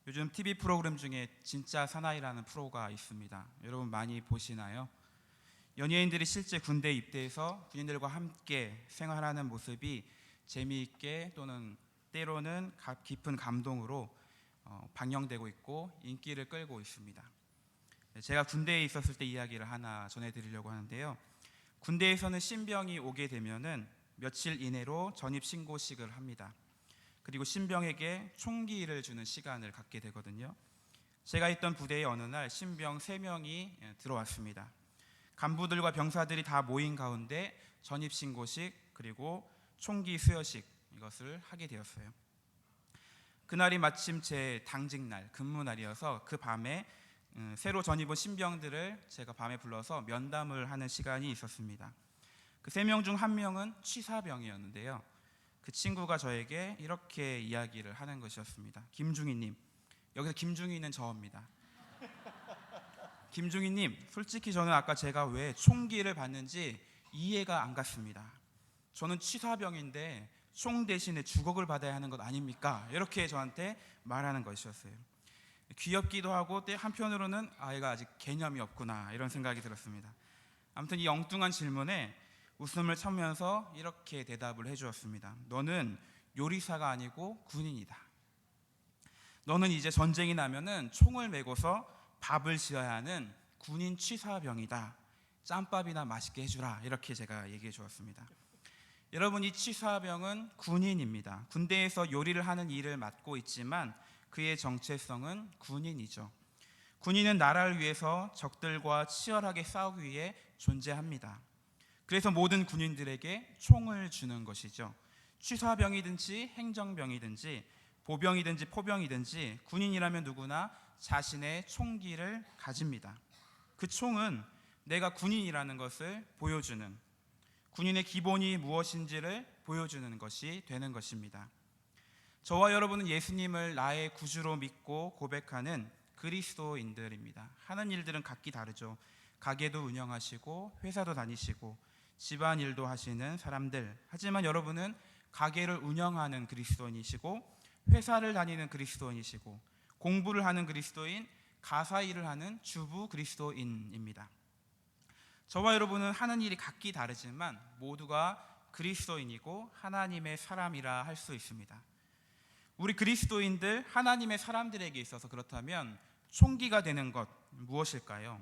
요즘 TV 프로그램 중에 진짜 사나이라는 프로가 있습니다. 여러분 많이 보시나요? 연예인들이 실제 군대에 입대해서 군인들과 함께 생활하는 모습이 재미있게 또는 때로는 깊은 감동으로 방영되고 있고 인기를 끌고 있습니다. 제가 군대에 있었을 때 이야기를 하나 전해드리려고 하는데요. 군대에서는 신병이 오게 되면은 며칠 이내로 전입 신고식을 합니다. 그리고 신병에게 총기를 주는 시간을 갖게 되거든요. 제가 있던 부대에 어느 날 신병 3명이 들어왔습니다. 간부들과 병사들이 다 모인 가운데 전입신고식 그리고 총기 수여식 이것을 하게 되었어요. 그날이 마침 제 당직날 근무날이어서 그 밤에 새로 전입 온 신병들을 제가 밤에 불러서 면담을 하는 시간이 있었습니다. 그 3명 중 1명은 취사병이었는데요. 그 친구가 저에게 이렇게 이야기를 하는 것이었습니다. 김중희님, 여기서 김중희는 저입니다. 김중희님, 솔직히 저는 아까 제가 왜 총기를 받는지 이해가 안 갔습니다. 저는 취사병인데 총 대신에 주걱을 받아야 하는 것 아닙니까? 이렇게 저한테 말하는 것이었어요. 귀엽기도 하고 한편으로는 얘가 아직 개념이 없구나 이런 생각이 들었습니다. 아무튼 이 엉뚱한 질문에 웃음을 참으면서 이렇게 대답을 해주었습니다. 너는 요리사가 아니고 군인이다. 너는 이제 전쟁이 나면은 총을 메고서 밥을 지어야 하는 군인 취사병이다. 짬밥이나 맛있게 해주라. 이렇게 제가 얘기해 주었습니다. 여러분, 이 취사병은 군인입니다. 군대에서 요리를 하는 일을 맡고 있지만 그의 정체성은 군인이죠. 군인은 나라를 위해서 적들과 치열하게 싸우기 위해 존재합니다. 그래서 모든 군인들에게 총을 주는 것이죠. 취사병이든지 행정병이든지 보병이든지 포병이든지 군인이라면 누구나 자신의 총기를 가집니다. 그 총은 내가 군인이라는 것을 보여주는, 군인의 기본이 무엇인지를 보여주는 것이 되는 것입니다. 저와 여러분은 예수님을 나의 구주로 믿고 고백하는 그리스도인들입니다. 하는 일들은 각기 다르죠. 가게도 운영하시고 회사도 다니시고 집안일도 하시는 사람들. 하지만 여러분은 가게를 운영하는 그리스도인이시고 회사를 다니는 그리스도인이시고 공부를 하는 그리스도인, 가사 일을 하는 주부 그리스도인입니다. 저와 여러분은 하는 일이 각기 다르지만 모두가 그리스도인이고 하나님의 사람이라 할 수 있습니다. 우리 그리스도인들, 하나님의 사람들에게 있어서 그렇다면 총기가 되는 것 무엇일까요?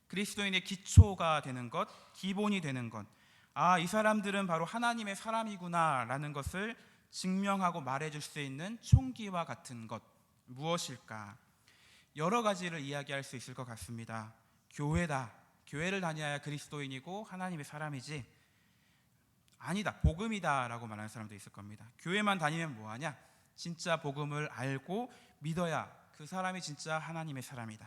그리스도인의 기초가 되는 것, 기본이 되는 것, 이 사람들은 바로 하나님의 사람이구나 라는 것을 증명하고 말해줄 수 있는 총기와 같은 것 무엇일까? 여러 가지를 이야기할 수 있을 것 같습니다. 교회다. 교회를 다녀야 그리스도인이고 하나님의 사람이지. 아니다. 복음이다 라고 말하는 사람도 있을 겁니다. 교회만 다니면 뭐하냐? 진짜 복음을 알고 믿어야 그 사람이 진짜 하나님의 사람이다.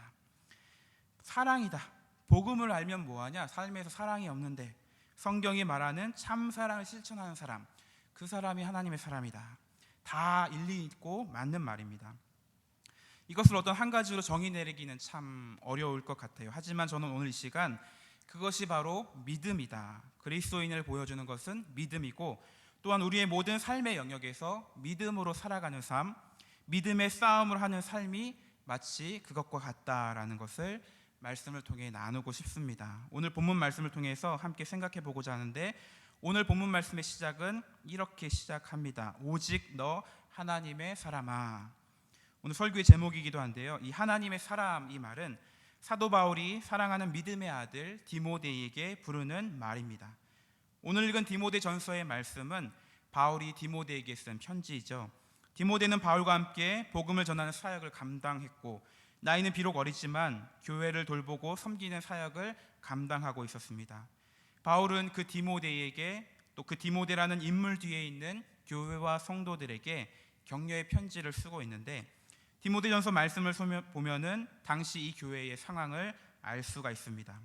사랑이다. 복음을 알면 뭐하냐? 삶에서 사랑이 없는데 성경이 말하는 참 사랑을 실천하는 사람, 그 사람이 하나님의 사람이다. 다 일리 있고 맞는 말입니다. 이것을 어떤 한 가지로 정의 내리기는 참 어려울 것 같아요. 하지만 저는 오늘 이 시간 그것이 바로 믿음이다. 그리스도인을 보여주는 것은 믿음이고 또한 우리의 모든 삶의 영역에서 믿음으로 살아가는 삶, 믿음의 싸움을 하는 삶이 마치 그것과 같다라는 것을 말씀을 통해 나누고 싶습니다. 오늘 본문 말씀을 통해서 함께 생각해 보고자 하는데 오늘 본문 말씀의 시작은 이렇게 시작합니다. 오직 너 하나님의 사람아. 오늘 설교의 제목이기도 한데요. 이 하나님의 사람 이 말은 사도 바울이 사랑하는 믿음의 아들 디모데에게 부르는 말입니다. 오늘 읽은 디모데 전서의 말씀은 바울이 디모데에게 쓴 편지이죠. 디모데는 바울과 함께 복음을 전하는 사역을 감당했고 나이는 비록 어리지만 교회를 돌보고 섬기는 사역을 감당하고 있었습니다. 바울은 그 디모데에게 또 그 디모데라는 인물 뒤에 있는 교회와 성도들에게 격려의 편지를 쓰고 있는데 디모데전서 말씀을 보면은 당시 이 교회의 상황을 알 수가 있습니다.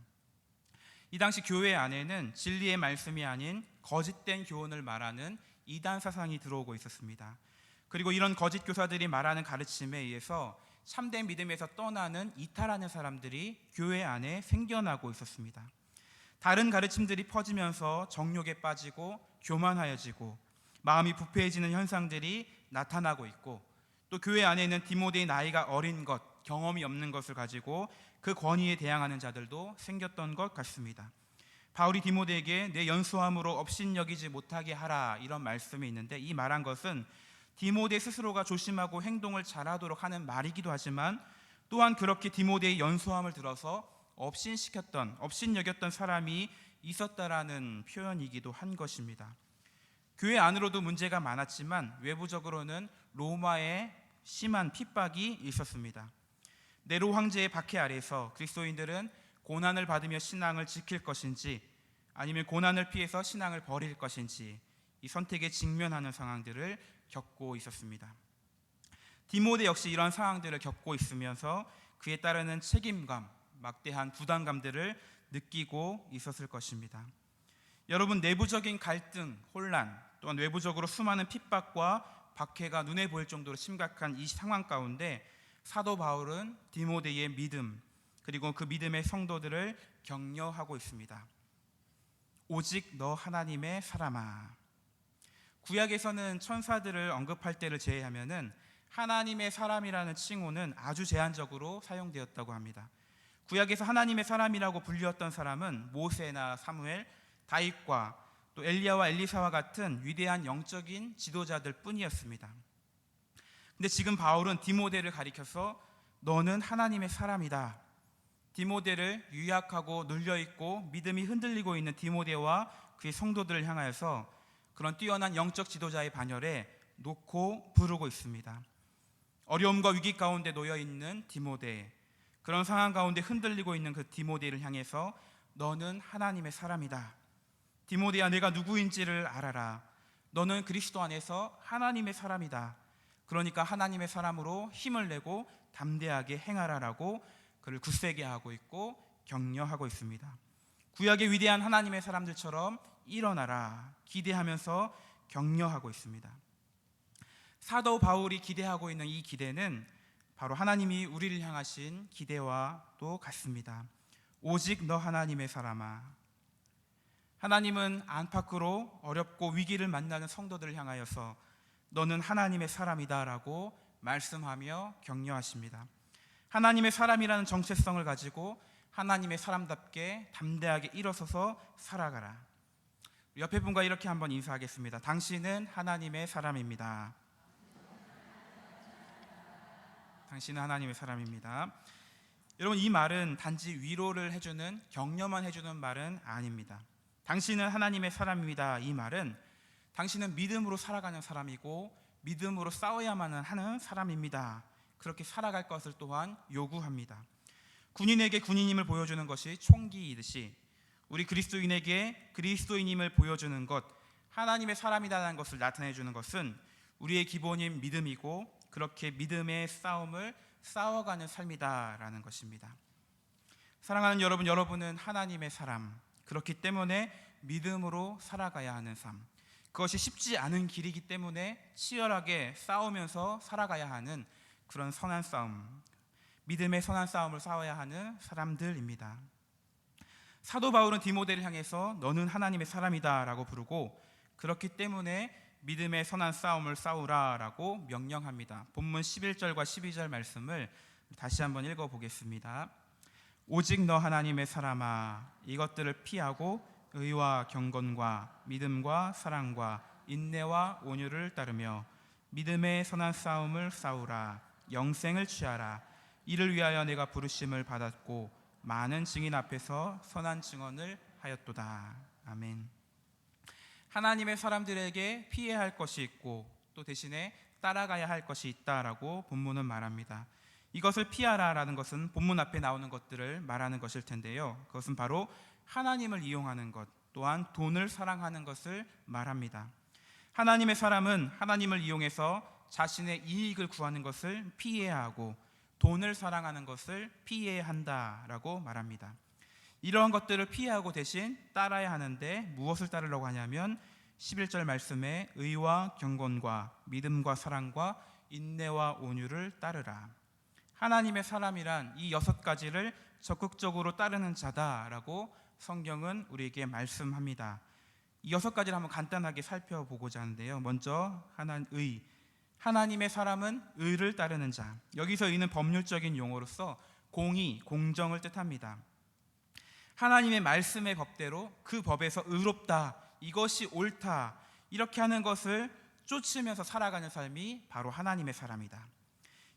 이 당시 교회 안에는 진리의 말씀이 아닌 거짓된 교훈을 말하는 이단 사상이 들어오고 있었습니다. 그리고 이런 거짓 교사들이 말하는 가르침에 의해서 참된 믿음에서 떠나는 이탈하는 사람들이 교회 안에 생겨나고 있었습니다. 다른 가르침들이 퍼지면서 정욕에 빠지고 교만하여지고 마음이 부패해지는 현상들이 나타나고 있고 또 교회 안에 있는 디모데의 나이가 어린 것, 경험이 없는 것을 가지고 그 권위에 대항하는 자들도 생겼던 것 같습니다. 바울이 디모데에게 내 연소함으로 업신여기지 못하게 하라, 이런 말씀이 있는데, 이 말한 것은 디모데 스스로가 조심하고 행동을 잘하도록 하는 말이기도 하지만, 또한 그렇게 디모데의 연소함을 들어서 업신여겼던 사람이 있었다라는 표현이기도 한 것입니다. 교회 안으로도 문제가 많았지만 외부적으로는 로마의 심한 핍박이 있었습니다. 네로 황제의 박해 아래서 그리스도인들은 고난을 받으며 신앙을 지킬 것인지 아니면 고난을 피해서 신앙을 버릴 것인지, 이 선택에 직면하는 상황들을 겪고 있었습니다. 디모데 역시 이러한 상황들을 겪고 있으면서 그에 따르는 책임감, 막대한 부담감들을 느끼고 있었을 것입니다. 여러분, 내부적인 갈등, 혼란, 또한 외부적으로 수많은 핍박과 박해가 눈에 보일 정도로 심각한 이 상황 가운데 사도 바울은 디모데의 믿음, 그리고 그 믿음의 성도들을 격려하고 있습니다. 오직 너 하나님의 사람아. 구약에서는 천사들을 언급할 때를 제외하면은 하나님의 사람이라는 칭호는 아주 제한적으로 사용되었다고 합니다. 구약에서 하나님의 사람이라고 불렸던 사람은 모세나 사무엘, 다윗과 또 엘리야와 엘리사와 같은 위대한 영적인 지도자들 뿐이었습니다. 근데 지금 바울은 디모데를 가리켜서 너는 하나님의 사람이다. 디모데를 유약하고 눌려있고 믿음이 흔들리고 있는 디모데와 그의 성도들을 향하여서 그런 뛰어난 영적 지도자의 반열에 놓고 부르고 있습니다. 어려움과 위기 가운데 놓여있는 디모데, 그런 상황 가운데 흔들리고 있는 그 디모데를 향해서 너는 하나님의 사람이다. 디모데야, 내가 누구인지를 알아라. 너는 그리스도 안에서 하나님의 사람이다. 그러니까 하나님의 사람으로 힘을 내고 담대하게 행하라라고 그를 굳세게 하고 있고 격려하고 있습니다. 구약의 위대한 하나님의 사람들처럼 일어나라, 기대하면서 격려하고 있습니다. 사도 바울이 기대하고 있는 이 기대는 바로 하나님이 우리를 향하신 기대와 또 같습니다. 오직 너 하나님의 사람아. 하나님은 안팎으로 어렵고 위기를 만나는 성도들을 향하여서 너는 하나님의 사람이다 라고 말씀하며 격려하십니다. 하나님의 사람이라는 정체성을 가지고 하나님의 사람답게 담대하게 일어서서 살아가라. 옆에 분과 이렇게 한번 인사하겠습니다. 당신은 하나님의 사람입니다. 당신은 하나님의 사람입니다. 여러분, 이 말은 단지 위로를 해주는, 격려만 해주는 말은 아닙니다. 당신은 하나님의 사람입니다. 이 말은 당신은 믿음으로 살아가는 사람이고 믿음으로 싸워야만 하는 사람입니다. 그렇게 살아갈 것을 또한 요구합니다. 군인에게 군인임을 보여주는 것이 총기이듯이 우리 그리스도인에게 그리스도인임을 보여주는 것, 하나님의 사람이라는 것을 나타내주는 것은 우리의 기본인 믿음이고, 그렇게 믿음의 싸움을 싸워가는 삶이다라는 것입니다. 사랑하는 여러분, 여러분은 하나님의 사람, 그렇기 때문에 믿음으로 살아가야 하는 삶, 그것이 쉽지 않은 길이기 때문에 치열하게 싸우면서 살아가야 하는 그런 선한 싸움, 믿음의 선한 싸움을 싸워야 하는 사람들입니다. 사도 바울은 디모데를 향해서 너는 하나님의 사람이다 라고 부르고, 그렇기 때문에 믿음의 선한 싸움을 싸우라 라고 명령합니다. 본문 11절과 12절 말씀을 다시 한번 읽어보겠습니다. 오직 너 하나님의 사람아, 이것들을 피하고 의와 경건과 믿음과 사랑과 인내와 온유를 따르며 믿음의 선한 싸움을 싸우라. 영생을 취하라. 이를 위하여 내가 부르심을 받았고 많은 증인 앞에서 선한 증언을 하였도다. 아멘. 하나님의 사람들에게 피해야 할 것이 있고 또 대신에 따라가야 할 것이 있다라고 본문은 말합니다. 이것을 피하라라는 것은 본문 앞에 나오는 것들을 말하는 것일 텐데요, 그것은 바로 하나님을 이용하는 것, 또한 돈을 사랑하는 것을 말합니다. 하나님의 사람은 하나님을 이용해서 자신의 이익을 구하는 것을 피해야 하고 돈을 사랑하는 것을 피해야 한다라고 말합니다. 이러한 것들을 피하고 대신 따라야 하는데 무엇을 따르려고 하냐면 11절 말씀에 의와 경건과 믿음과 사랑과 인내와 온유를 따르라. 하나님의 사람이란 이 6가지를 적극적으로 따르는 자다라고 성경은 우리에게 말씀합니다. 이 6가지를 한번 간단하게 살펴보고자 하는데요, 먼저 의, 하나님의 사람은 의를 따르는 자. 여기서 의는 법률적인 용어로서 공의, 공정을 뜻합니다. 하나님의 말씀의 법대로 그 법에서 의롭다, 이것이 옳다, 이렇게 하는 것을 쫓으면서 살아가는 삶이 바로 하나님의 사람이다.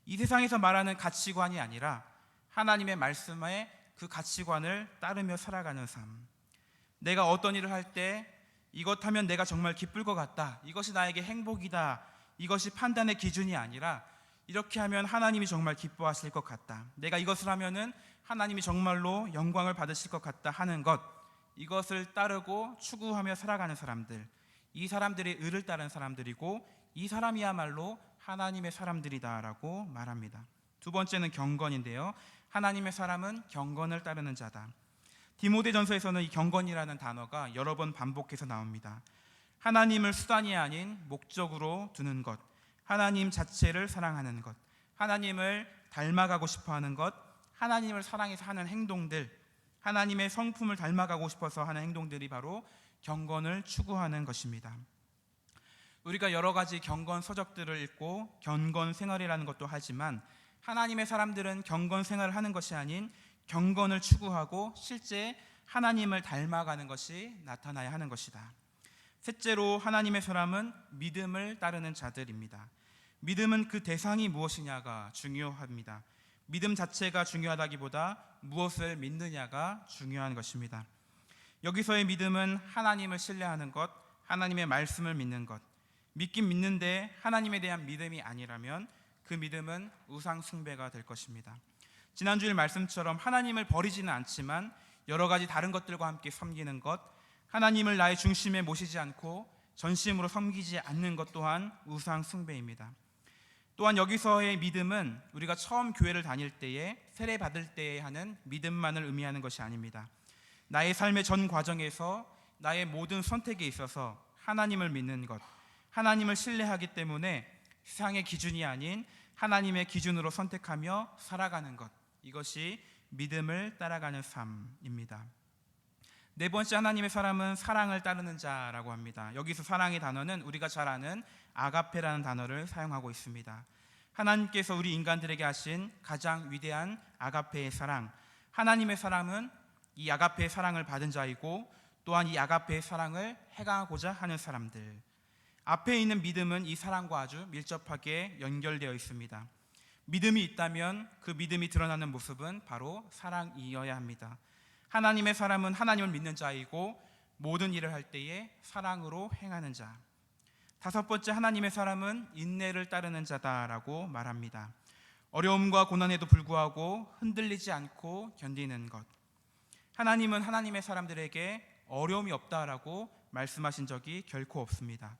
이 세상에서 말하는 가치관이 아니라 하나님의 말씀에 그 가치관을 따르며 살아가는 삶. 내가 어떤 일을 할 때 이것 하면 내가 정말 기쁠 것 같다, 이것이 나에게 행복이다, 이것이 판단의 기준이 아니라 이렇게 하면 하나님이 정말 기뻐하실 것 같다, 내가 이것을 하면은 하나님이 정말로 영광을 받으실 것 같다 하는 것, 이것을 따르고 추구하며 살아가는 사람들, 이 사람들이 의를 따르는 사람들이고 이 사람이야말로 하나님의 사람들이다라고 말합니다. 두 번째는 경건인데요, 하나님의 사람은 경건을 따르는 자다. 디모데전서에서는 이 경건이라는 단어가 여러 번 반복해서 나옵니다. 하나님을 수단이 아닌 목적으로 두는 것, 하나님 자체를 사랑하는 것, 하나님을 닮아가고 싶어하는 것, 하나님을 사랑해서 하는 행동들, 하나님의 성품을 닮아가고 싶어서 하는 행동들이 바로 경건을 추구하는 것입니다. 우리가 여러 가지 경건 서적들을 읽고 경건 생활이라는 것도 하지만 하나님의 사람들은 경건 생활을 하는 것이 아닌 경건을 추구하고 실제 하나님을 닮아가는 것이 나타나야 하는 것이다. 셋째로 하나님의 사람은 믿음을 따르는 자들입니다. 믿음은 그 대상이 무엇이냐가 중요합니다. 믿음 자체가 중요하다기보다 무엇을 믿느냐가 중요한 것입니다. 여기서의 믿음은 하나님을 신뢰하는 것, 하나님의 말씀을 믿는 것. 믿긴 믿는데 하나님에 대한 믿음이 아니라면 그 믿음은 우상 숭배가 될 것입니다. 지난주일 말씀처럼 하나님을 버리지는 않지만 여러 가지 다른 것들과 함께 섬기는 것, 하나님을 나의 중심에 모시지 않고 전심으로 섬기지 않는 것 또한 우상 숭배입니다. 또한 여기서의 믿음은 우리가 처음 교회를 다닐 때에 세례 받을 때에 하는 믿음만을 의미하는 것이 아닙니다. 나의 삶의 전 과정에서 나의 모든 선택에 있어서 하나님을 믿는 것, 하나님을 신뢰하기 때문에 세상의 기준이 아닌 하나님의 기준으로 선택하며 살아가는 것, 이것이 믿음을 따라가는 삶입니다. 네 번째 하나님의 사람은 사랑을 따르는 자라고 합니다. 여기서 사랑의 단어는 우리가 잘 아는 아가페라는 단어를 사용하고 있습니다. 하나님께서 우리 인간들에게 하신 가장 위대한 아가페의 사랑, 하나님의 사람은 이 아가페의 사랑을 받은 자이고 또한 이 아가페의 사랑을 행하고자 하는 사람들. 앞에 있는 믿음은 이 사랑과 아주 밀접하게 연결되어 있습니다. 믿음이 있다면 그 믿음이 드러나는 모습은 바로 사랑이어야 합니다. 하나님의 사람은 하나님을 믿는 자이고 모든 일을 할 때에 사랑으로 행하는 자. 다섯 번째 하나님의 사람은 인내를 따르는 자다라고 말합니다. 어려움과 고난에도 불구하고 흔들리지 않고 견디는 것. 하나님은 하나님의 사람들에게 어려움이 없다라고 말씀하신 적이 결코 없습니다.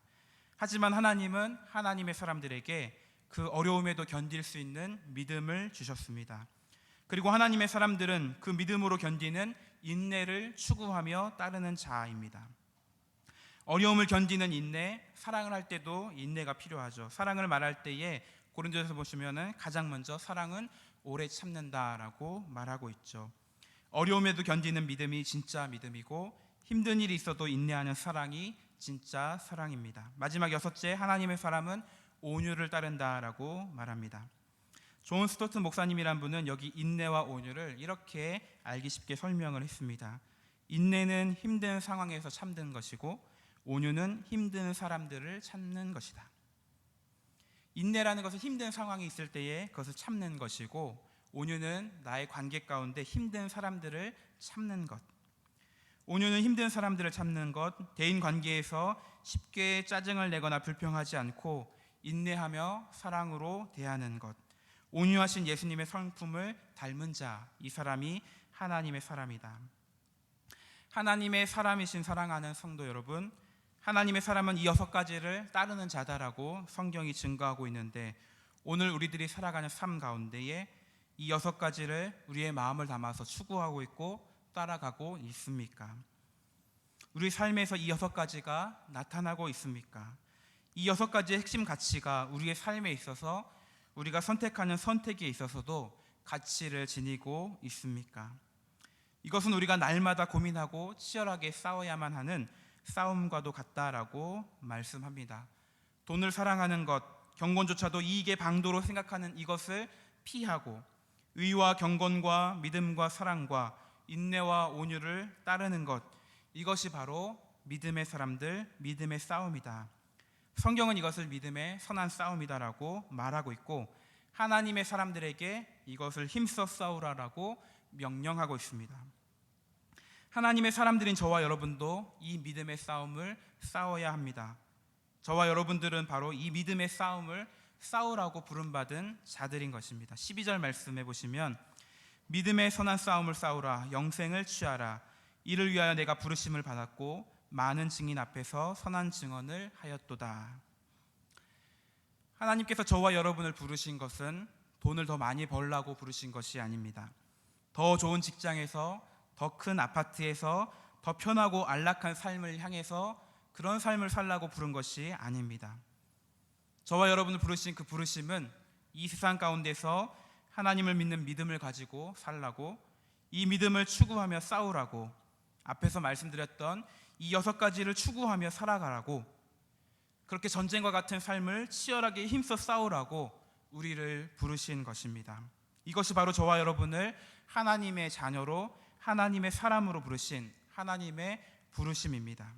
하지만 하나님은 하나님의 사람들에게 그 어려움에도 견딜 수 있는 믿음을 주셨습니다. 그리고 하나님의 사람들은 그 믿음으로 견디는 인내를 추구하며 따르는 자입니다. 어려움을 견디는 인내, 사랑을 할 때도 인내가 필요하죠. 사랑을 말할 때에 고린도전서 보시면은 가장 먼저 사랑은 오래 참는다라고 말하고 있죠. 어려움에도 견디는 믿음이 진짜 믿음이고 힘든 일이 있어도 인내하는 사랑이 진짜 사랑입니다. 마지막 여섯째 하나님의 사람은 온유를 따른다라고 말합니다. 존 스토튼 목사님이란 분은 여기 인내와 온유를 이렇게 알기 쉽게 설명을 했습니다. 인내는 힘든 상황에서 참는 것이고 온유는 힘든 사람들을 참는 것이다. 인내라는 것은 힘든 상황이 있을 때에 그것을 참는 것이고 온유는 나의 관계 가운데 힘든 사람들을 참는 것. 온유는 힘든 사람들을 참는 것, 대인 관계에서 쉽게 짜증을 내거나 불평하지 않고 인내하며 사랑으로 대하는 것. 온유하신 예수님의 성품을 닮은 자, 이 사람이 하나님의 사람이다. 하나님의 사람이신 사랑하는 성도 여러분, 하나님의 사람은 이 6가지를 따르는 자다라고 성경이 증거하고 있는데 오늘 우리들이 살아가는 삶 가운데에 이 6가지를 우리의 마음을 담아서 추구하고 있고 따라가고 있습니까? 우리 삶에서 이 6가지가 나타나고 있습니까? 이 6가지의 핵심 가치가 우리의 삶에 있어서 우리가 선택하는 선택에 있어서도 가치를 지니고 있습니까? 이것은 우리가 날마다 고민하고 치열하게 싸워야만 하는 싸움과도 같다라고 말씀합니다. 돈을 사랑하는 것, 경건조차도 이익의 방도로 생각하는 이것을 피하고 의와 경건과 믿음과 사랑과 인내와 온유를 따르는 것, 이것이 바로 믿음의 사람들, 믿음의 싸움이다. 성경은 이것을 믿음의 선한 싸움이다라고 말하고 있고, 하나님의 사람들에게 이것을 힘써 싸우라라고 명령하고 있습니다. 하나님의 사람들인 저와 여러분도 이 믿음의 싸움을 싸워야 합니다. 저와 여러분들은 바로 이 믿음의 싸움을 싸우라고 부름받은 자들인 것입니다. 12절 말씀해 보시면, 믿음의 선한 싸움을 싸우라, 영생을 취하라. 이를 위하여 내가 부르심을 받았고 많은 증인 앞에서 선한 증언을 하였도다. 하나님께서 저와 여러분을 부르신 것은 돈을 더 많이 벌라고 부르신 것이 아닙니다. 더 좋은 직장에서, 더 큰 아파트에서, 더 편하고 안락한 삶을 향해서 그런 삶을 살라고 부른 것이 아닙니다. 저와 여러분을 부르신 그 부르심은 이 세상 가운데서 하나님을 믿는 믿음을 가지고 살라고, 이 믿음을 추구하며 싸우라고, 앞에서 말씀드렸던 이 6가지를 추구하며 살아가라고, 그렇게 전쟁과 같은 삶을 치열하게 힘써 싸우라고 우리를 부르신 것입니다. 이것이 바로 저와 여러분을 하나님의 자녀로, 하나님의 사람으로 부르신 하나님의 부르심입니다.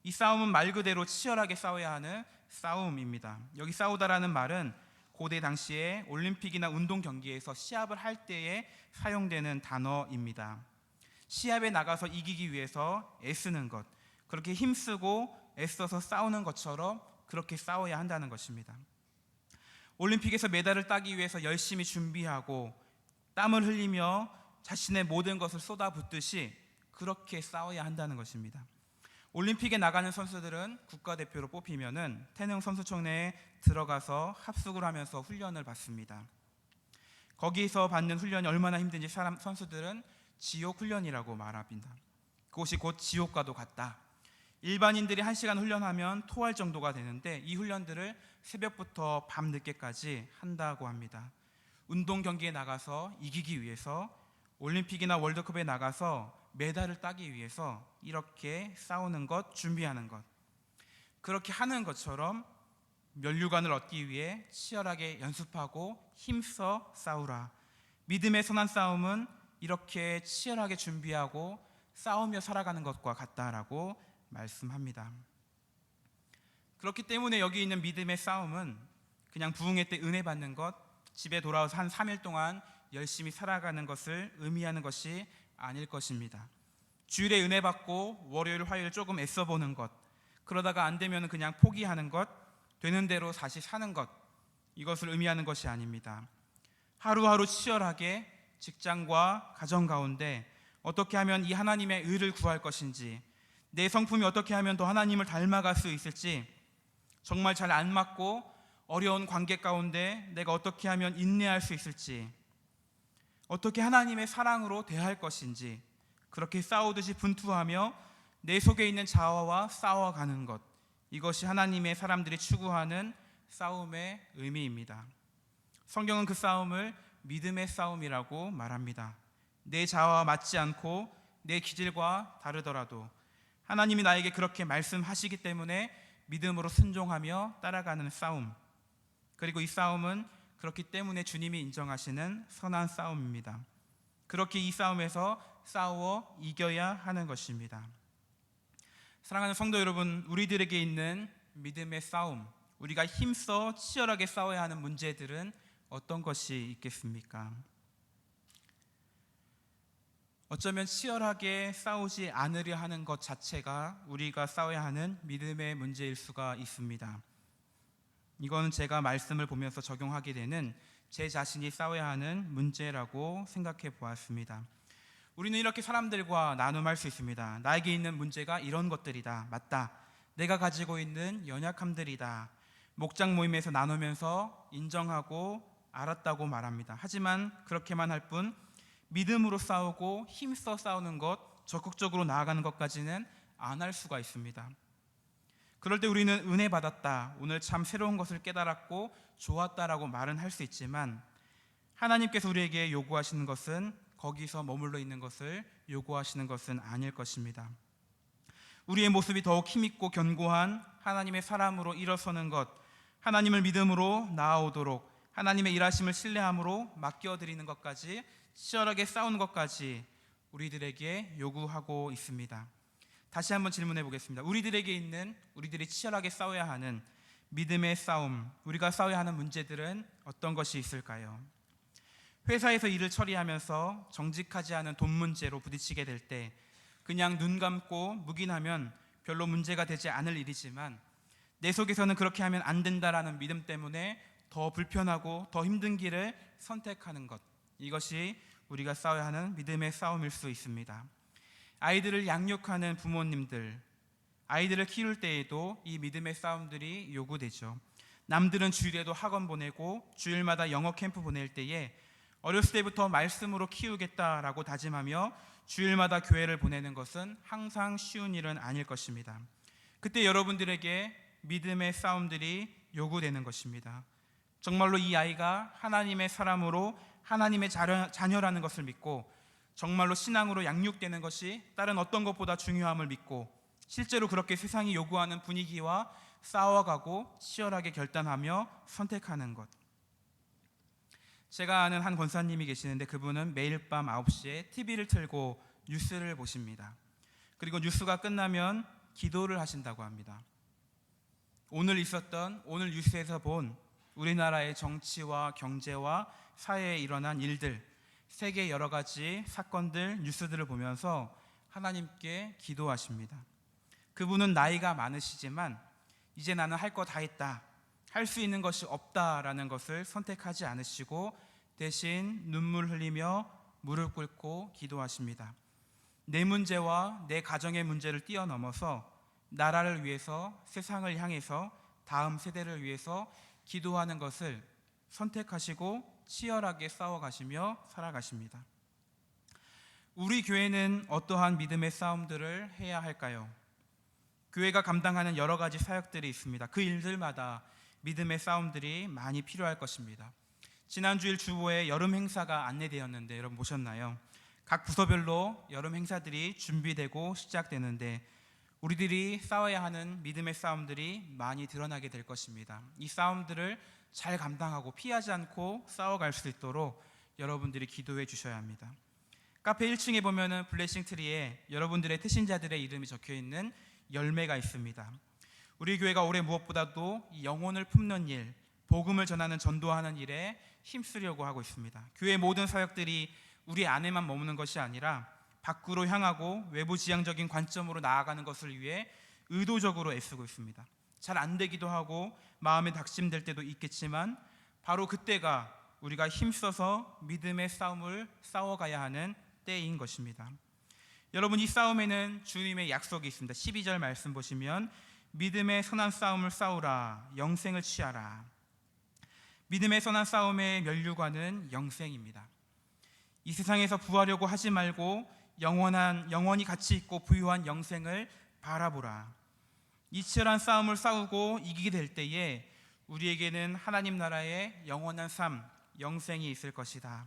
이 싸움은 말 그대로 치열하게 싸워야 하는 싸움입니다. 여기 싸우다라는 말은 고대 당시에 올림픽이나 운동 경기에서 시합을 할 때에 사용되는 단어입니다. 시합에 나가서 이기기 위해서 애쓰는 것, 그렇게 힘쓰고 애써서 싸우는 것처럼 그렇게 싸워야 한다는 것입니다. 올림픽에서 메달을 따기 위해서 열심히 준비하고 땀을 흘리며 자신의 모든 것을 쏟아붓듯이 그렇게 싸워야 한다는 것입니다. 올림픽에 나가는 선수들은 국가대표로 뽑히면은 태릉 선수촌에 들어가서 합숙을 하면서 훈련을 받습니다. 거기서 받는 훈련이 얼마나 힘든지 선수들은 지옥 훈련이라고 말합니다. 그곳이 곧 지옥과도 같다. 일반인들이 1시간 훈련하면 토할 정도가 되는데 이 훈련들을 새벽부터 밤늦게까지 한다고 합니다. 운동 경기에 나가서 이기기 위해서, 올림픽이나 월드컵에 나가서 메달을 따기 위해서 이렇게 싸우는 것, 준비하는 것, 그렇게 하는 것처럼 면류관을 얻기 위해 치열하게 연습하고 힘써 싸우라. 믿음의 선한 싸움은 이렇게 치열하게 준비하고 싸우며 살아가는 것과 같다라고 말씀합니다. 그렇기 때문에 여기 있는 믿음의 싸움은 그냥 부흥회 때 은혜 받는 것, 집에 돌아와서 한 3일 동안 열심히 살아가는 것을 의미하는 것이 아닐 것입니다. 주일에 은혜 받고 월요일, 화요일 조금 애써보는 것, 그러다가 안 되면 그냥 포기하는 것, 되는 대로 다시 사는 것, 이것을 의미하는 것이 아닙니다. 하루하루 치열하게 직장과 가정 가운데 어떻게 하면 이 하나님의 의를 구할 것인지, 내 성품이 어떻게 하면 더 하나님을 닮아갈 수 있을지, 정말 잘 안 맞고 어려운 관계 가운데 내가 어떻게 하면 인내할 수 있을지, 어떻게 하나님의 사랑으로 대할 것인지, 그렇게 싸우듯이 분투하며 내 속에 있는 자아와 싸워가는 것, 이것이 하나님의 사람들이 추구하는 싸움의 의미입니다. 성경은 그 싸움을 믿음의 싸움이라고 말합니다. 내 자아와 맞지 않고 내 기질과 다르더라도 하나님이 나에게 그렇게 말씀하시기 때문에 믿음으로 순종하며 따라가는 싸움, 그리고 이 싸움은 그렇기 때문에 주님이 인정하시는 선한 싸움입니다. 그렇게 이 싸움에서 싸워 이겨야 하는 것입니다. 사랑하는 성도 여러분, 우리들에게 있는 믿음의 싸움, 우리가 힘써 치열하게 싸워야 하는 문제들은 어떤 것이 있겠습니까? 어쩌면 치열하게 싸우지 않으려 하는 것 자체가 우리가 싸워야 하는 믿음의 문제일 수가 있습니다. 이건 제가 말씀을 보면서 적용하게 되는 제 자신이 싸워야 하는 문제라고 생각해 보았습니다. 우리는 이렇게 사람들과 나눔할 수 있습니다. 나에게 있는 문제가 이런 것들이다. 맞다. 내가 가지고 있는 연약함들이다. 목장 모임에서 나누면서 인정하고 알았다고 말합니다. 하지만 그렇게만 할 뿐 믿음으로 싸우고 힘써 싸우는 것, 적극적으로 나아가는 것까지는 안 할 수가 있습니다. 그럴 때 우리는 은혜 받았다, 오늘 참 새로운 것을 깨달았고 좋았다라고 말은 할 수 있지만, 하나님께서 우리에게 요구하시는 것은 거기서 머물러 있는 것을 요구하시는 것은 아닐 것입니다. 우리의 모습이 더욱 힘있고 견고한 하나님의 사람으로 일어서는 것, 하나님을 믿음으로 나아오도록 하나님의 일하심을 신뢰함으로 맡겨드리는 것까지, 치열하게 싸우는 것까지 우리들에게 요구하고 있습니다. 다시 한번 질문해 보겠습니다. 우리들이 치열하게 싸워야 하는 믿음의 싸움, 우리가 싸워야 하는 문제들은 어떤 것이 있을까요? 회사에서 일을 처리하면서 정직하지 않은 돈 문제로 부딪히게 될 때 그냥 눈 감고 묵인하면 별로 문제가 되지 않을 일이지만, 내 속에서는 그렇게 하면 안 된다라는 믿음 때문에 더 불편하고 더 힘든 길을 선택하는 것, 이것이 우리가 싸워야 하는 믿음의 싸움일 수 있습니다. 아이들을 양육하는 부모님들, 아이들을 키울 때에도 이 믿음의 싸움들이 요구되죠. 남들은 주일에도 학원 보내고 주일마다 영어 캠프 보낼 때에 어렸을 때부터 말씀으로 키우겠다라고 다짐하며 주일마다 교회를 보내는 것은 항상 쉬운 일은 아닐 것입니다. 그때 여러분들에게 믿음의 싸움들이 요구되는 것입니다. 정말로 이 아이가 하나님의 사람으로 하나님의 자녀라는 것을 믿고 정말로 신앙으로 양육되는 것이 다른 어떤 것보다 중요함을 믿고 실제로 그렇게 세상이 요구하는 분위기와 싸워가고 치열하게 결단하며 선택하는 것. 제가 아는 한 권사님이 계시는데 그분은 매일 밤 9시에 TV를 틀고 뉴스를 보십니다. 그리고 뉴스가 끝나면 기도를 하신다고 합니다. 오늘 뉴스에서 본 우리나라의 정치와 경제와 사회에 일어난 일들, 세계 여러 가지 사건들, 뉴스들을 보면서 하나님께 기도하십니다. 그분은 나이가 많으시지만 이제 나는 할 거 다 했다, 할 수 있는 것이 없다라는 것을 선택하지 않으시고 대신 눈물 흘리며 무릎 꿇고 기도하십니다. 내 문제와 내 가정의 문제를 뛰어넘어서 나라를 위해서, 세상을 향해서, 다음 세대를 위해서 기도하는 것을 선택하시고 치열하게 싸워가시며 살아가십니다. 우리 교회는 어떠한 믿음의 싸움들을 해야 할까요? 교회가 감당하는 여러 가지 사역들이 있습니다. 그 일들마다 믿음의 싸움들이 많이 필요할 것입니다. 지난주일 주보에 여름 행사가 안내되었는데 여러분 보셨나요? 각 부서별로 여름 행사들이 준비되고 시작되는데 우리들이 싸워야 하는 믿음의 싸움들이 많이 드러나게 될 것입니다. 이 싸움들을 잘 감당하고 피하지 않고 싸워갈 수 있도록 여러분들이 기도해 주셔야 합니다. 카페 1층에 보면은 블레싱 트리에 여러분들의 태신자들의 이름이 적혀 있는 열매가 있습니다. 우리 교회가 올해 무엇보다도 이 영혼을 품는 일, 복음을 전하는 전도하는 일에 힘쓰려고 하고 있습니다. 교회 모든 사역들이 우리 안에만 머무는 것이 아니라 밖으로 향하고 외부 지향적인 관점으로 나아가는 것을 위해 의도적으로 애쓰고 있습니다. 잘 안 되기도 하고 마음에 낙심될 때도 있겠지만 바로 그때가 우리가 힘써서 믿음의 싸움을 싸워가야 하는 때인 것입니다. 여러분, 이 싸움에는 주님의 약속이 있습니다. 12절 말씀 보시면 믿음의 선한 싸움을 싸우라, 영생을 취하라. 믿음의 선한 싸움의 면류관은 영생입니다. 이 세상에서 부하려고 하지 말고 영원히 가치 있고 부유한 영생을 바라보라. 이 치열한 싸움을 싸우고 이기게 될 때에 우리에게는 하나님 나라의 영원한 삶, 영생이 있을 것이다.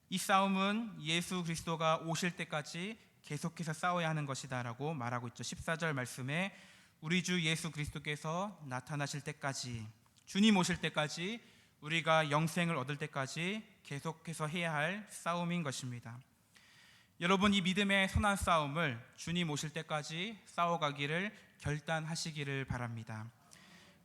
이 싸움은 예수 그리스도가 오실 때까지 계속해서 싸워야 하는 것이다 라고 말하고 있죠. 14절 말씀에 우리 주 예수 그리스도께서 나타나실 때까지, 주님 오실 때까지, 우리가 영생을 얻을 때까지 계속해서 해야 할 싸움인 것입니다. 여러분, 이 믿음의 선한 싸움을 주님 오실 때까지 싸워가기를 결단하시기를 바랍니다.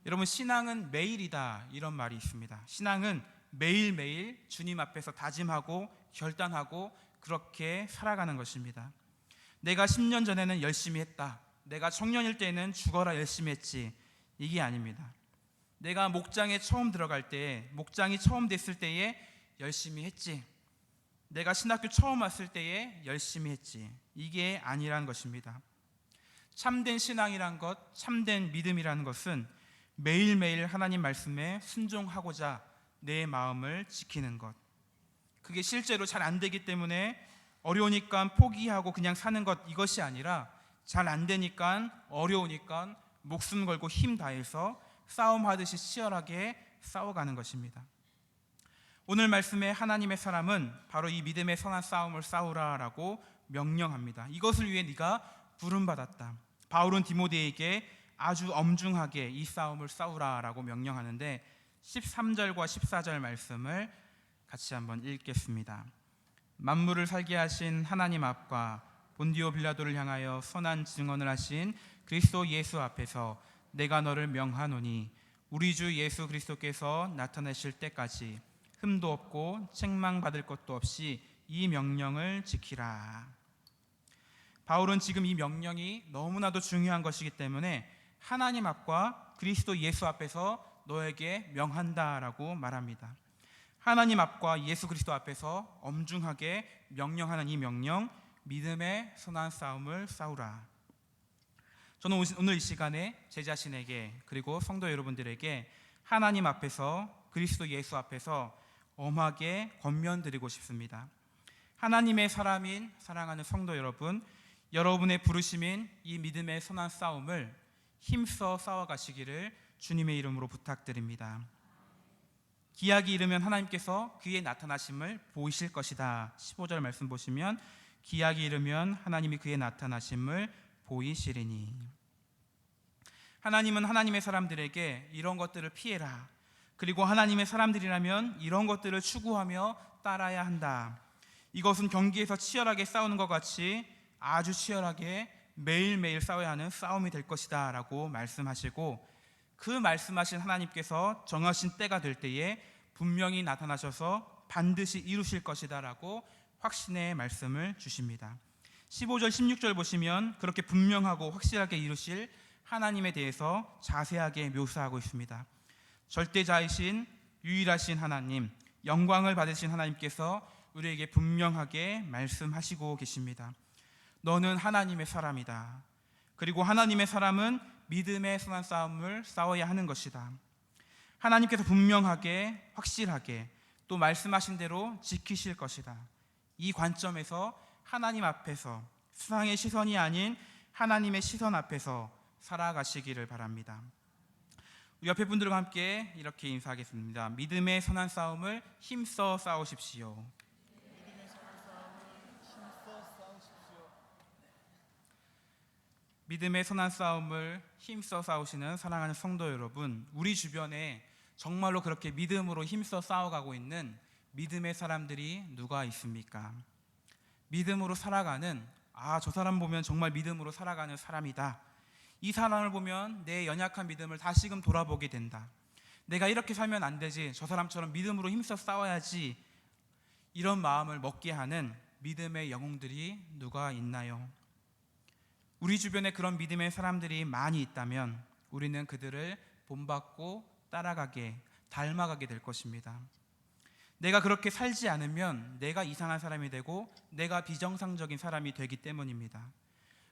여러분, 신앙은 매일이다, 이런 말이 있습니다. 신앙은 매일매일 주님 앞에서 다짐하고 결단하고 그렇게 살아가는 것입니다. 내가 10년 전에는 열심히 했다, 내가 청년일 때는 죽어라 열심히 했지, 이게 아닙니다. 내가 목장에 처음 들어갈 때, 목장이 처음 됐을 때에 열심히 했지, 내가 신학교 처음 왔을 때에 열심히 했지, 이게 아니란 것입니다. 참된 신앙이란 것, 참된 믿음이라는 것은 매일매일 하나님 말씀에 순종하고자 내 마음을 지키는 것, 그게 실제로 잘 안 되기 때문에 어려우니까 포기하고 그냥 사는 것, 이것이 아니라 잘 안 되니까, 어려우니까 목숨 걸고 힘 다해서 싸움하듯이 치열하게 싸워가는 것입니다. 오늘 말씀에 하나님의 사람은 바로 이 믿음의 선한 싸움을 싸우라라고 명령합니다. 이것을 위해 네가 부름받았다. 바울은 디모데에게 아주 엄중하게 이 싸움을 싸우라라고 명령하는데 13절과 14절 말씀을 같이 한번 읽겠습니다. 만물을 살게 하신 하나님 앞과 본디오 빌라도를 향하여 선한 증언을 하신 그리스도 예수 앞에서 내가 너를 명하노니 우리 주 예수 그리스도께서 나타나실 때까지 흠도 없고 책망받을 것도 없이 이 명령을 지키라. 바울은 지금 이 명령이 너무나도 중요한 것이기 때문에 하나님 앞과 그리스도 예수 앞에서 너에게 명한다라고 말합니다. 하나님 앞과 예수 그리스도 앞에서 엄중하게 명령하는 이 명령, 믿음의 선한 싸움을 싸우라. 저는 오늘 이 시간에 제 자신에게 그리고 성도 여러분들에게 하나님 앞에서 그리스도 예수 앞에서 엄하게 권면드리고 싶습니다. 하나님의 사람인 사랑하는 성도 여러분, 여러분의 부르심인 이 믿음의 선한 싸움을 힘써 싸워가시기를 주님의 이름으로 부탁드립니다. 기약이 이르면 하나님께서 그의 나타나심을 보이실 것이다. 15절 말씀 보시면 기약이 이르면 하나님이 그의 나타나심을 보이시리니. 하나님은 하나님의 사람들에게 이런 것들을 피해라, 그리고 하나님의 사람들이라면 이런 것들을 추구하며 따라야 한다, 이것은 경기에서 치열하게 싸우는 것 같이 아주 치열하게 매일매일 싸워야 하는 싸움이 될 것이다 라고 말씀하시고, 그 말씀하신 하나님께서 정하신 때가 될 때에 분명히 나타나셔서 반드시 이루실 것이다 라고 확신의 말씀을 주십니다. 15절 16절 보시면 그렇게 분명하고 확실하게 이루실 하나님에 대해서 자세하게 묘사하고 있습니다. 절대자이신 유일하신 하나님, 영광을 받으신 하나님께서 우리에게 분명하게 말씀하시고 계십니다. 너는 하나님의 사람이다. 그리고 하나님의 사람은 믿음의 선한 싸움을 싸워야 하는 것이다. 하나님께서 분명하게 확실하게 또 말씀하신 대로 지키실 것이다. 이 관점에서 하나님 앞에서 세상의 시선이 아닌 하나님의 시선 앞에서 살아가시기를 바랍니다. 우리 옆에 분들과 함께 이렇게 인사하겠습니다. 믿음의 선한 싸움을 힘써 싸우십시오. 믿음의 선한 싸움을 힘써 싸우시는 사랑하는 성도 여러분, 우리 주변에 정말로 그렇게 믿음으로 힘써 싸워가고 있는 믿음의 사람들이 누가 있습니까? 믿음으로 살아가는, 저 사람 보면 정말 믿음으로 살아가는 사람이다, 이 사람을 보면 내 연약한 믿음을 다시금 돌아보게 된다, 내가 이렇게 살면 안 되지, 저 사람처럼 믿음으로 힘써 싸워야지, 이런 마음을 먹게 하는 믿음의 영웅들이 누가 있나요? 우리 주변에 그런 믿음의 사람들이 많이 있다면 우리는 그들을 본받고 따라가게, 닮아가게 될 것입니다. 내가 그렇게 살지 않으면 내가 이상한 사람이 되고 내가 비정상적인 사람이 되기 때문입니다.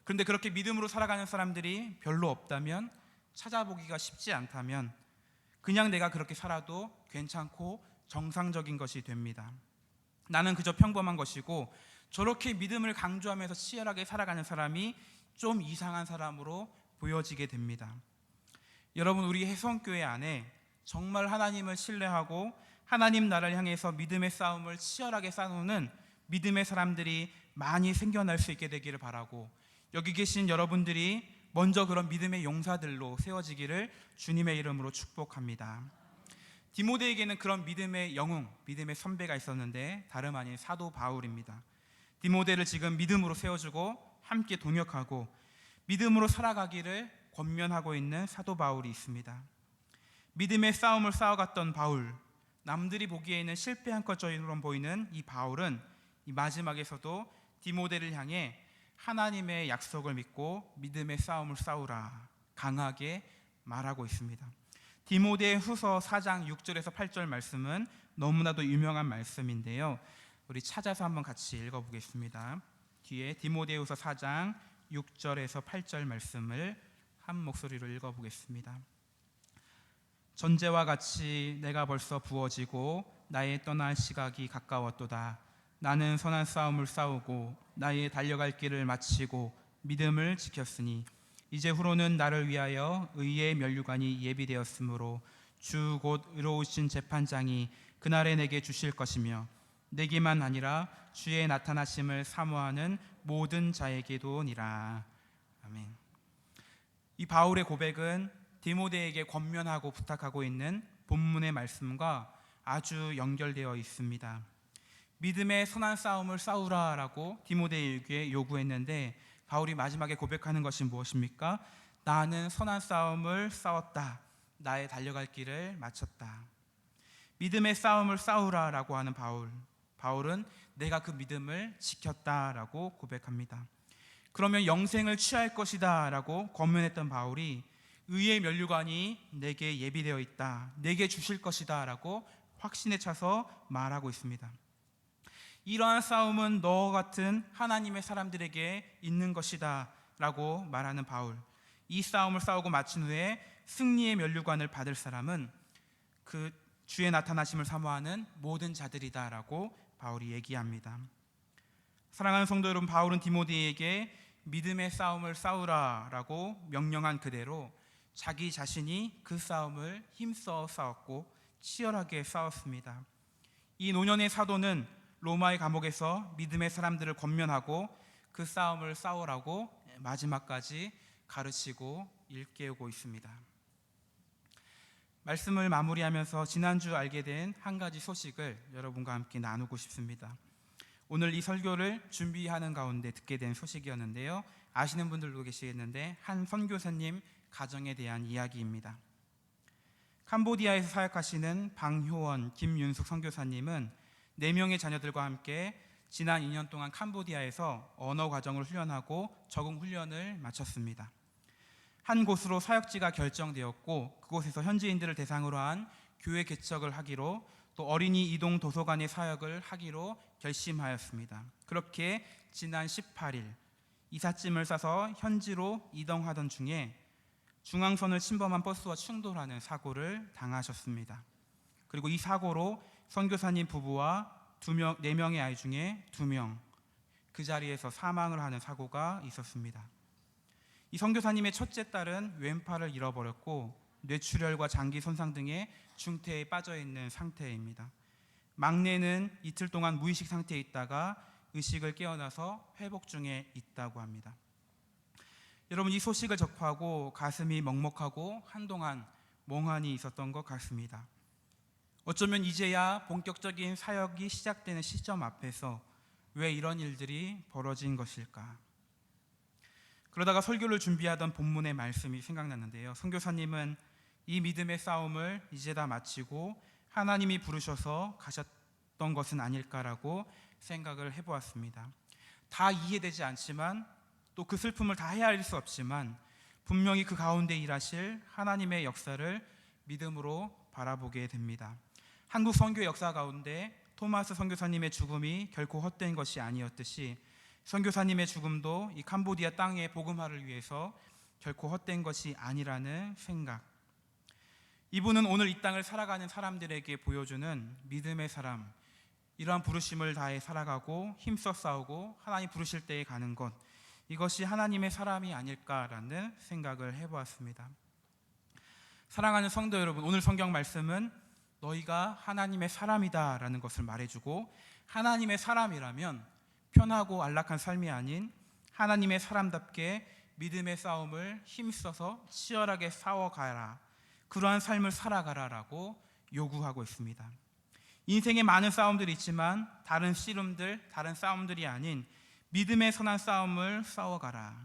그런데 그렇게 믿음으로 살아가는 사람들이 별로 없다면, 찾아보기가 쉽지 않다면 그냥 내가 그렇게 살아도 괜찮고 정상적인 것이 됩니다. 나는 그저 평범한 것이고, 저렇게 믿음을 강조하면서 치열하게 살아가는 사람이 좀 이상한 사람으로 보여지게 됩니다. 여러분, 우리 해성교회 안에 정말 하나님을 신뢰하고 하나님 나라를 향해서 믿음의 싸움을 치열하게 싸우는 믿음의 사람들이 많이 생겨날 수 있게 되기를 바라고, 여기 계신 여러분들이 먼저 그런 믿음의 용사들로 세워지기를 주님의 이름으로 축복합니다. 디모데에게는 그런 믿음의 영웅, 믿음의 선배가 있었는데 다름 아닌 사도 바울입니다. 디모데를 지금 믿음으로 세워주고 함께 동역하고 믿음으로 살아가기를 권면하고 있는 사도 바울이 있습니다. 믿음의 싸움을 싸워갔던 바울, 남들이 보기에는 실패한 것처럼 보이는 이 바울은 이 마지막에서도 디모데를 향해 하나님의 약속을 믿고 믿음의 싸움을 싸우라 강하게 말하고 있습니다. 디모데 후서 4장 6절에서 8절 말씀은 너무나도 유명한 말씀인데요, 우리 찾아서 한번 같이 읽어보겠습니다. 뒤에 디모데후서 4장 6절에서 8절 말씀을 한 목소리로 읽어보겠습니다. 전제와 같이 내가 벌써 부어지고 나의 떠날 시각이 가까웠도다. 나는 선한 싸움을 싸우고 나의 달려갈 길을 마치고 믿음을 지켰으니 이제 후로는 나를 위하여 의의 면류관이 예비되었으므로 주 곧 의로우신 재판장이 그날에 내게 주실 것이며 내게만 아니라 주의 나타나심을 사모하는 모든 자에게도니라. 아멘. 이 바울의 고백은 디모데에게 권면하고 부탁하고 있는 본문의 말씀과 아주 연결되어 있습니다. 믿음의 선한 싸움을 싸우라라고 디모데에게 요구했는데 바울이 마지막에 고백하는 것이 무엇입니까? 나는 선한 싸움을 싸웠다. 나의 달려갈 길을 마쳤다. 믿음의 싸움을 싸우라라고 하는 바울은 내가 그 믿음을 지켰다라고 고백합니다. 그러면 영생을 취할 것이다라고 권면했던 바울이 의의 면류관이 내게 예비되어 있다. 내게 주실 것이다라고 확신에 차서 말하고 있습니다. 이러한 싸움은 너와 같은 하나님의 사람들에게 있는 것이다 라고 말하는 바울. 이 싸움을 싸우고 마친 후에 승리의 면류관을 받을 사람은 그 주의 나타나심을 사모하는 모든 자들이다 라고 바울이 얘기합니다. 사랑하는 성도 여러분, 바울은 디모데에게 믿음의 싸움을 싸우라 라고 명령한 그대로 자기 자신이 그 싸움을 힘써 싸웠고 치열하게 싸웠습니다. 이 노년의 사도는 로마의 감옥에서 믿음의 사람들을 권면하고 그 싸움을 싸우라고 마지막까지 가르치고 일깨우고 있습니다. 말씀을 마무리하면서 지난주 알게 된 한 가지 소식을 여러분과 함께 나누고 싶습니다. 오늘 이 설교를 준비하는 가운데 듣게 된 소식이었는데요. 아시는 분들도 계시겠는데 한 선교사님 가정에 대한 이야기입니다. 캄보디아에서 사역하시는 방효원, 김윤숙 선교사님은 4명의 자녀들과 함께 지난 2년 동안 캄보디아에서 언어 과정을 훈련하고 적응 훈련을 마쳤습니다. 한 곳으로 사역지가 결정되었고 그곳에서 현지인들을 대상으로 한 교회 개척을 하기로 또 어린이 이동 도서관의 사역을 하기로 결심하였습니다. 그렇게 지난 18일 이삿짐을 싸서 현지로 이동하던 중에 중앙선을 침범한 버스와 충돌하는 사고를 당하셨습니다. 그리고 이 사고로 선교사님 부부와 4명의 아이 중에 2명 그 자리에서 사망을 하는 사고가 있었습니다. 이 선교사님의 첫째 딸은 왼팔을 잃어버렸고 뇌출혈과 장기 손상 등의 중태에 빠져 있는 상태입니다. 막내는 이틀 동안 무의식 상태에 있다가 의식을 깨어나서 회복 중에 있다고 합니다. 여러분, 이 소식을 접하고 가슴이 먹먹하고 한동안 멍하니 있었던 것 같습니다. 어쩌면 이제야 본격적인 사역이 시작되는 시점 앞에서 왜 이런 일들이 벌어진 것일까? 그러다가 설교를 준비하던 본문의 말씀이 생각났는데요. 선교사님은 이 믿음의 싸움을 이제 다 마치고 하나님이 부르셔서 가셨던 것은 아닐까라고 생각을 해보았습니다. 다 이해되지 않지만 또 그 슬픔을 다 헤아릴 수 없지만 분명히 그 가운데 일하실 하나님의 역사를 믿음으로 바라보게 됩니다. 한국 선교 역사 가운데 토마스 선교사님의 죽음이 결코 헛된 것이 아니었듯이 선교사님의 죽음도 이 캄보디아 땅의 복음화를 위해서 결코 헛된 것이 아니라는 생각. 이분은 오늘 이 땅을 살아가는 사람들에게 보여주는 믿음의 사람, 이러한 부르심을 다해 살아가고 힘써 싸우고 하나님 부르실 때에 가는 것, 이것이 하나님의 사람이 아닐까라는 생각을 해보았습니다. 사랑하는 성도 여러분, 오늘 성경 말씀은 너희가 하나님의 사람이다 라는 것을 말해주고, 하나님의 사람이라면 편하고 안락한 삶이 아닌 하나님의 사람답게 믿음의 싸움을 힘써서 치열하게 싸워가라, 그러한 삶을 살아가라 라고 요구하고 있습니다. 인생에 많은 싸움들이 있지만 다른 씨름들, 다른 싸움들이 아닌 믿음의 선한 싸움을 싸워가라.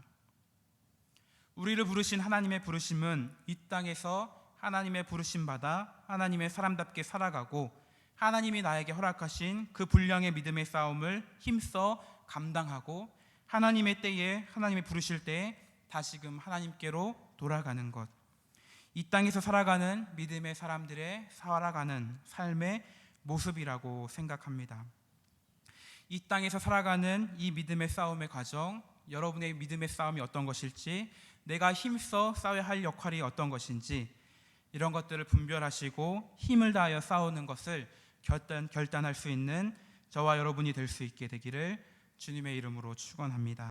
우리를 부르신 하나님의 부르심은 이 땅에서 하나님의 부르심 받아 하나님의 사람답게 살아가고 하나님이 나에게 허락하신 그 분량의 믿음의 싸움을 힘써 감당하고 하나님의 때에, 하나님이 부르실 때에 다시금 하나님께로 돌아가는 것, 이 땅에서 살아가는 믿음의 사람들의 살아가는 삶의 모습이라고 생각합니다. 이 땅에서 살아가는 이 믿음의 싸움의 과정, 여러분의 믿음의 싸움이 어떤 것일지, 내가 힘써 싸워야 할 역할이 어떤 것인지, 이런 것들을 분별하시고 힘을 다하여 싸우는 것을 결단할 수 있는 저와 여러분이 될 수 있게 되기를 주님의 이름으로 축원합니다.